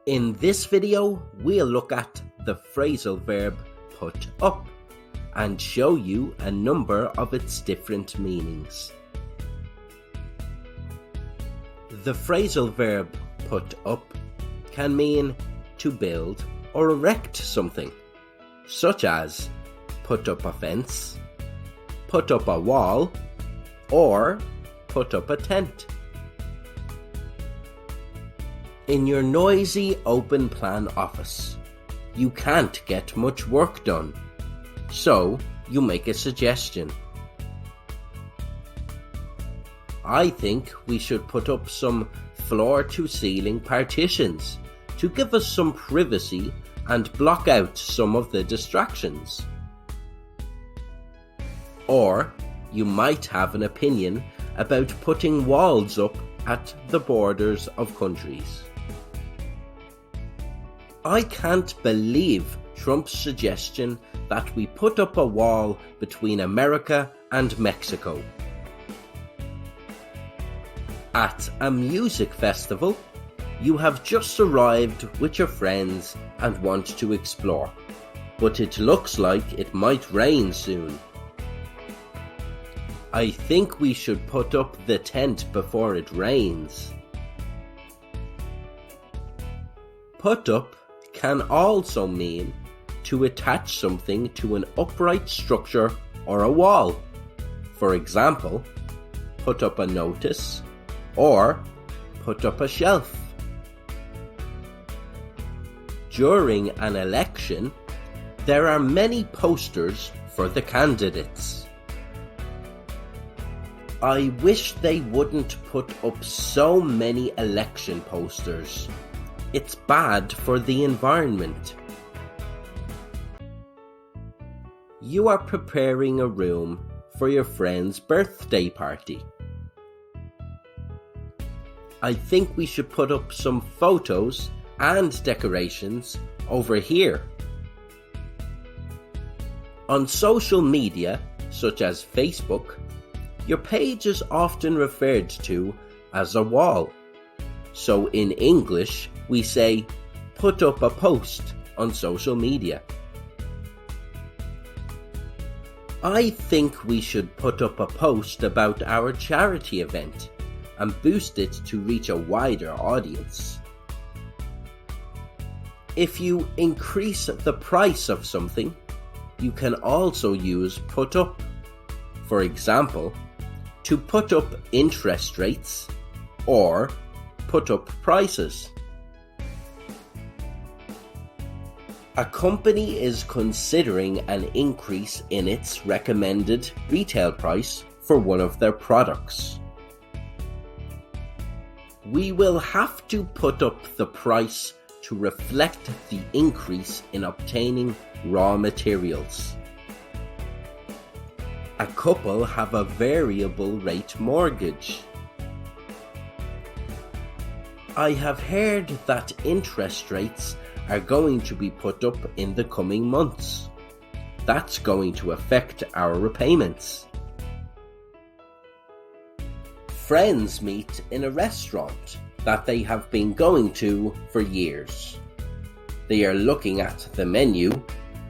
In this video, we'll look at the phrasal verb put up and show you a number of its different meanings. The phrasal verb put up can mean to build or erect something, such as put up a fence, put up a wall, or put up a tent. In your noisy open plan office, you can't get much work done, so you make a suggestion. I think we should put up some floor-to-ceiling partitions to give us some privacy and block out some of the distractions. Or you might have an opinion about putting walls up at the borders of countries. I can't believe Trump's suggestion that we put up a wall between America and Mexico. At a music festival, you have just arrived with your friends and want to explore, but it looks like it might rain soon. I think we should put up the tent before it rains. Put up can also mean to attach something to an upright structure or a wall. For example, put up a notice or put up a shelf. During an election, there are many posters for the candidates. I wish they wouldn't put up so many election posters. It's bad for the environment. You are preparing a room for your friend's birthday party. I think we should put up some photos and decorations over here. On social media, such as Facebook, your page is often referred to as a wall. So in English, we say, put up a post on social media. I think we should put up a post about our charity event and boost it to reach a wider audience. If you increase the price of something, you can also use put up. For example, to put up interest rates or put up prices. A company is considering an increase in its recommended retail price for one of their products. We will have to put up the price to reflect the increase in obtaining raw materials. A couple have a variable rate mortgage. I have heard that interest rates are going to be put up in the coming months. That's going to affect our repayments. Friends meet in a restaurant that they have been going to for years. They are looking at the menu,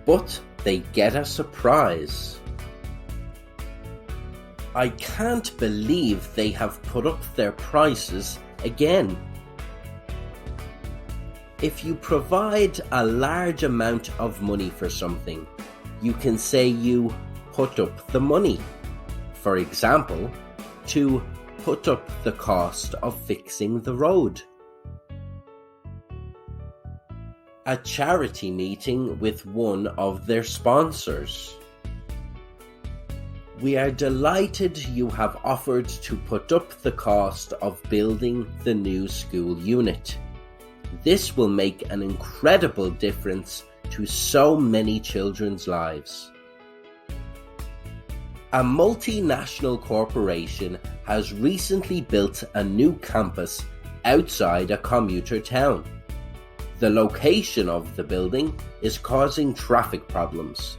but they get a surprise. I can't believe they have put up their prices again. If you provide a large amount of money for something, you can say you put up the money. For example, to put up the cost of fixing the road. A charity meeting with one of their sponsors. We are delighted you have offered to put up the cost of building the new school unit. This will make an incredible difference to so many children's lives. A multinational corporation has recently built a new campus outside a commuter town. The location of the building is causing traffic problems.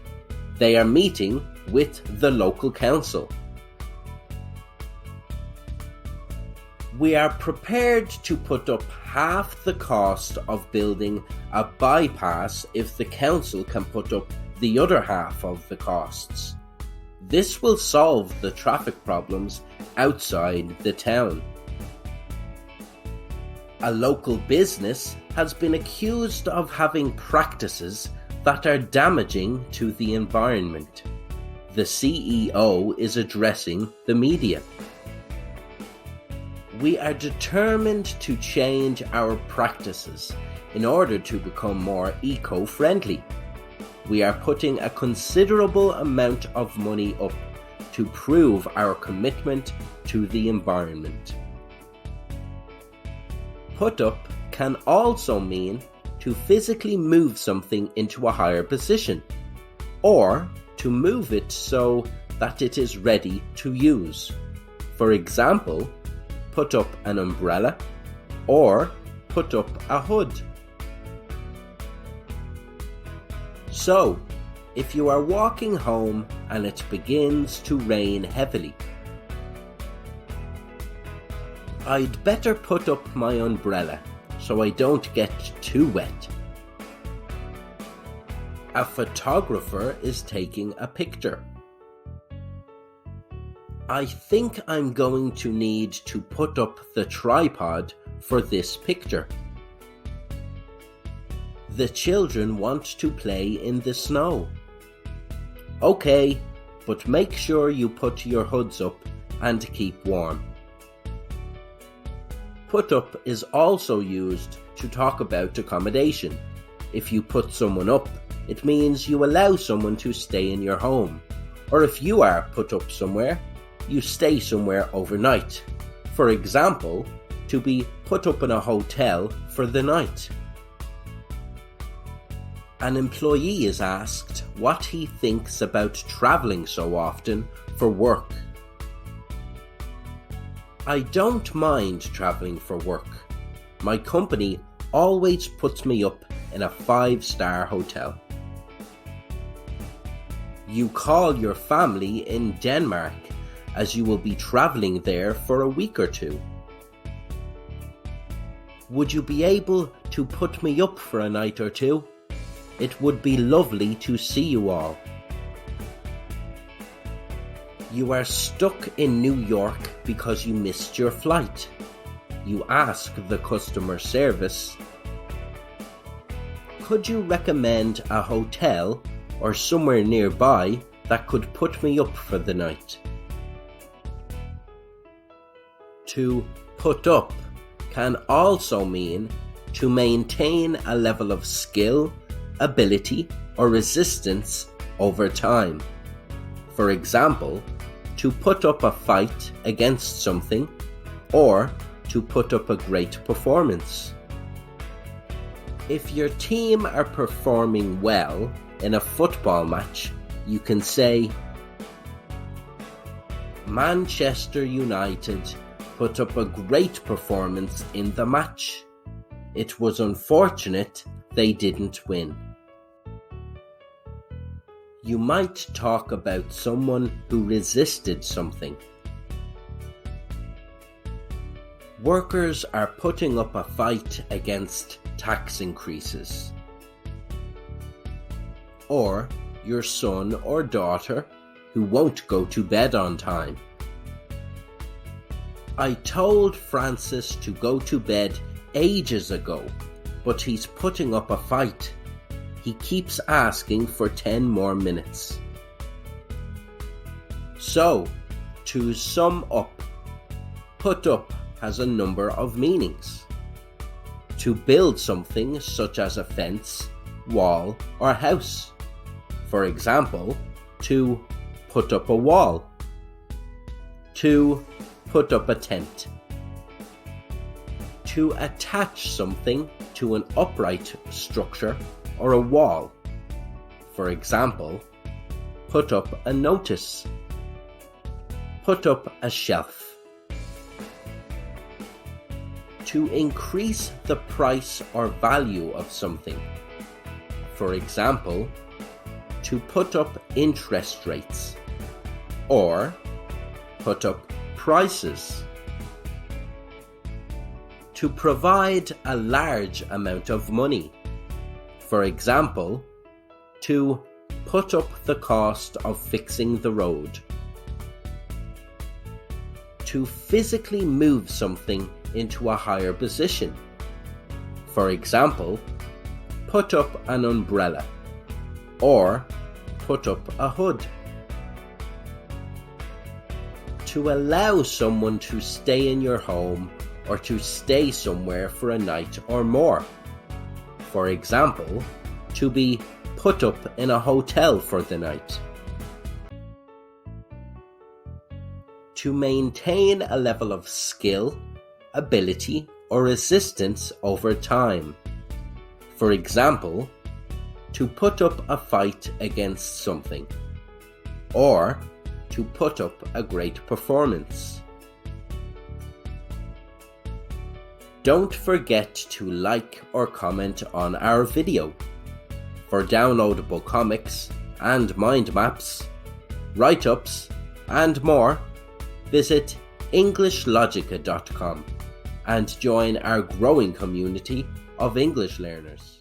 They are meeting with the local council. We are prepared to put up half the cost of building a bypass if the council can put up the other half of the costs. This will solve the traffic problems outside the town. A local business has been accused of having practices that are damaging to the environment. The CEO is addressing the media. We are determined to change our practices in order to become more eco-friendly. We are putting a considerable amount of money up to prove our commitment to the environment. Put up can also mean to physically move something into a higher position, or to move it so that it is ready to use. For example, put up an umbrella or put up a hood. So, if you are walking home and it begins to rain heavily, I'd better put up my umbrella so I don't get too wet. A photographer is taking a picture. I think I'm going to need to put up the tripod for this picture. The children want to play in the snow. Okay, but make sure you put your hoods up and keep warm. Put up is also used to talk about accommodation. If you put someone up, it means you allow someone to stay in your home. Or if you are put up somewhere, you stay somewhere overnight. For example, to be put up in a hotel for the night. An employee is asked what he thinks about traveling so often for work. I don't mind traveling for work. My company always puts me up in a 5-star hotel. You call your family in Denmark as you will be traveling there for a week or two. Would you be able to put me up for a night or two? It would be lovely to see you all. You are stuck in New York because you missed your flight. You ask the customer service, could you recommend a hotel or somewhere nearby that could put me up for the night? To put up can also mean to maintain a level of skill, ability, or resistance over time. For example, to put up a fight against something, or to put up a great performance. If your team are performing well in a football match, you can say, Manchester United put up a great performance in the match. It was unfortunate they didn't win. You might talk about someone who resisted something. Workers are putting up a fight against tax increases. Or your son or daughter who won't go to bed on time. I told Francis to go to bed ages ago, but he's putting up a fight. He keeps asking for 10 more minutes. So, to sum up, put up has a number of meanings. To build something such as a fence, wall, or house. For example, to put up a wall. To put up a tent. To attach something to an upright structure or a wall. For example, put up a notice. Put up a shelf. To increase the price or value of something. For example, to put up interest rates. Or put up prices. to provide a large amount of money. For example, to put up the cost of fixing the road. To physically move something into a higher position. For example, put up an umbrella or put up a hood. To allow someone to stay in your home or to stay somewhere for a night or more. For example, to be put up in a hotel for the night. To maintain a level of skill, ability, or resistance over time. For example, to put up a fight against something, or to put up a great performance. Don't forget to like or comment on our video. For downloadable comics and mind maps, write-ups, and more, visit EnglishLogica.com and join our growing community of English learners.